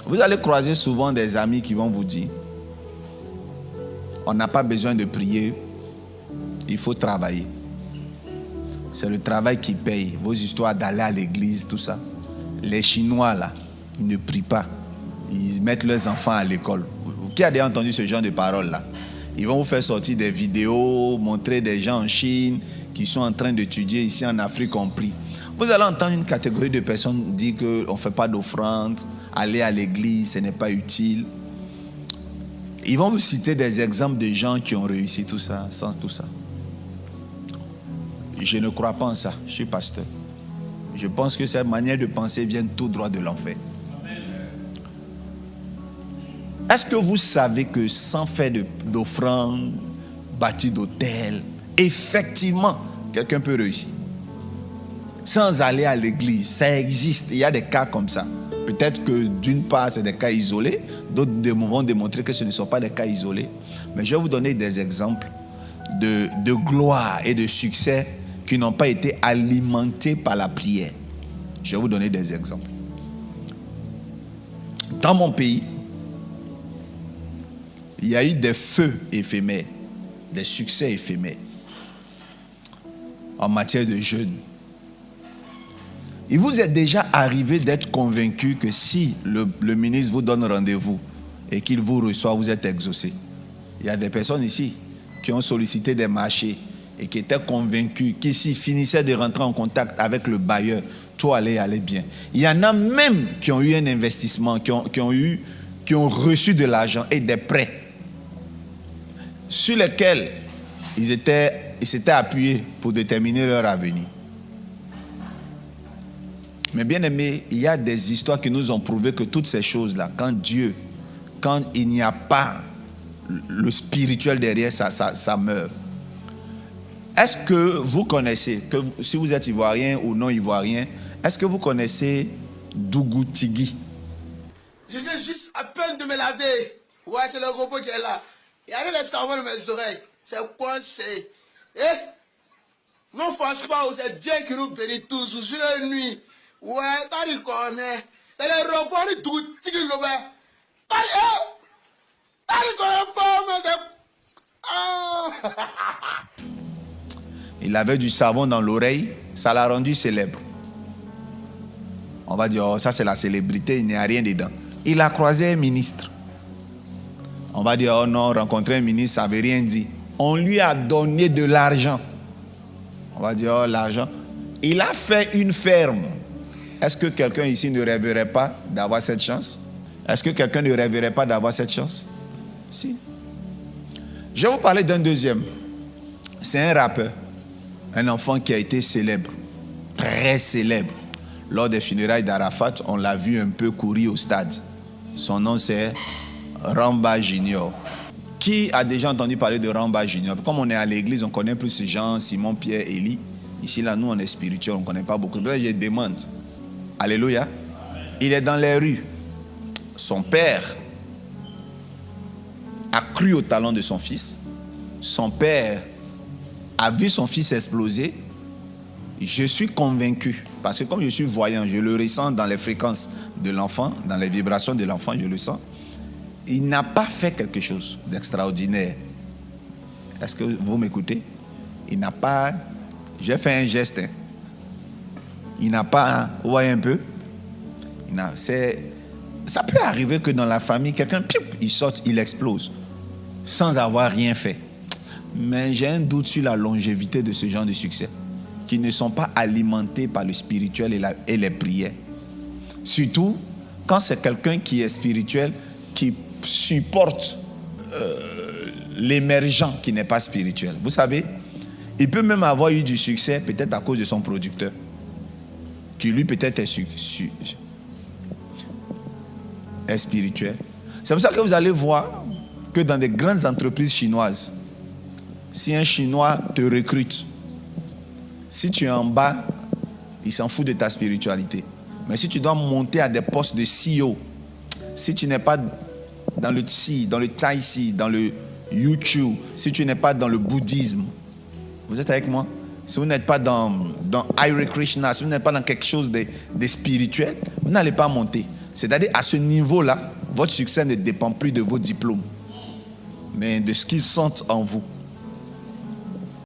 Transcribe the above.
Vous allez croiser souvent des amis qui vont vous dire, on n'a pas besoin de prier, il faut travailler. C'est le travail qui paye. Vos histoires d'aller à l'église, tout ça. Les Chinois, là, ils ne prient pas. Ils mettent leurs enfants à l'école. Qui a déjà entendu ce genre de paroles, là? Ils vont vous faire sortir des vidéos, montrer des gens en Chine qui sont en train d'étudier ici en Afrique, on prie. Vous allez entendre une catégorie de personnes dire qu'on ne fait pas d'offrande, aller à l'église, ce n'est pas utile. Ils vont vous citer des exemples de gens qui ont réussi tout ça, sans tout ça. Je ne crois pas en ça, je suis pasteur. Je pense que cette manière de penser vient tout droit de l'enfer. Est-ce que vous savez que sans faire d'offrande, bâtir d'hôtel, effectivement, quelqu'un peut réussir? Sans aller à l'église, ça existe, il y a des cas comme ça. Peut-être que d'une part, c'est des cas isolés, d'autres vont démontrer que ce ne sont pas des cas isolés. Mais je vais vous donner des exemples de gloire et de succès qui n'ont pas été alimentés par la prière. Je vais vous donner des exemples. Dans mon pays, il y a eu des feux éphémères, des succès éphémères en matière de jeûne. Il vous est déjà arrivé d'être convaincu que si le ministre vous donne rendez-vous et qu'il vous reçoit, vous êtes exaucé. Il y a des personnes ici qui ont sollicité des marchés et qui étaient convaincus qu'ici finissaient de rentrer en contact avec le bailleur, tout allait bien. Il y en a même qui ont eu un investissement, qui ont reçu de l'argent et des prêts sur lesquels ils s'étaient appuyés pour déterminer leur avenir. Mais bien aimé, il y a des histoires qui nous ont prouvé que toutes ces choses-là, quand il n'y a pas le spirituel derrière, ça meurt. Est-ce que vous connaissez, si vous êtes ivoirien ou non ivoirien, est-ce que vous connaissez Dougou Tigui? Je viens juste à peine de me laver. Ouais, c'est le robot qui est là. Il y a des savons dans mes oreilles. C'est coincé. Non, franchement, c'est Dieu qui nous bénit tous, jour et nuit. Ouais, t'as dit qu'on est. C'est le robot de Dougou Tigui. T'as dit qu'on est pas, mais c'est... Il avait du savon dans l'oreille, ça l'a rendu célèbre. On va dire, oh, ça c'est la célébrité, il n'y a rien dedans. Il a croisé un ministre. On va dire, oh non, rencontrer un ministre, ça ne veut rien dire. On lui a donné de l'argent. On va dire, oh, l'argent. Il a fait une ferme. Est-ce que quelqu'un ici ne rêverait pas d'avoir cette chance? Est-ce que quelqu'un ne rêverait pas d'avoir cette chance? Si. Je vais vous parler d'un deuxième. C'est un rappeur. Un enfant qui a été célèbre. Très célèbre. Lors des funérailles d'Arafat, on l'a vu un peu courir au stade. Son nom c'est Ramba Junior. Qui a déjà entendu parler de Ramba Junior? Comme on est à l'église, on connaît plus ces gens, Simon, Pierre, Élie. Ici, là, nous, on est spirituel, on ne connaît pas beaucoup. Je demande. Alléluia. Il est dans les rues. Son père a cru au talent de son fils. Son père a vu son fils exploser. Je suis convaincu, parce que comme je suis voyant, je le ressens dans les fréquences de l'enfant, dans les vibrations de l'enfant, je le sens. Il n'a pas fait quelque chose d'extraordinaire. Est-ce que vous m'écoutez? Il n'a pas... J'ai fait un geste. Hein. Il n'a pas... Vous voyez un peu? Ça peut arriver que dans la famille, quelqu'un, il saute, il explose, sans avoir rien fait. Mais j'ai un doute sur la longévité de ce genre de succès, qui ne sont pas alimentés par le spirituel et les prières. Surtout quand c'est quelqu'un qui est spirituel, qui supporte l'émergent qui n'est pas spirituel. Vous savez, il peut même avoir eu du succès peut-être à cause de son producteur, qui lui peut-être est spirituel. C'est pour ça que vous allez voir que dans des grandes entreprises chinoises, si un Chinois te recrute, si tu es en bas, il s'en fout de ta spiritualité. Mais si tu dois monter à des postes de CEO, si tu n'es pas dans le Tsi, dans le Tai Chi, dans le YouTube, si tu n'es pas dans le bouddhisme, vous êtes avec moi? Si vous n'êtes pas dans Hare Krishna, si vous n'êtes pas dans quelque chose de spirituel, vous n'allez pas monter. C'est-à-dire, à ce niveau-là, votre succès ne dépend plus de vos diplômes, mais de ce qu'ils sentent en vous.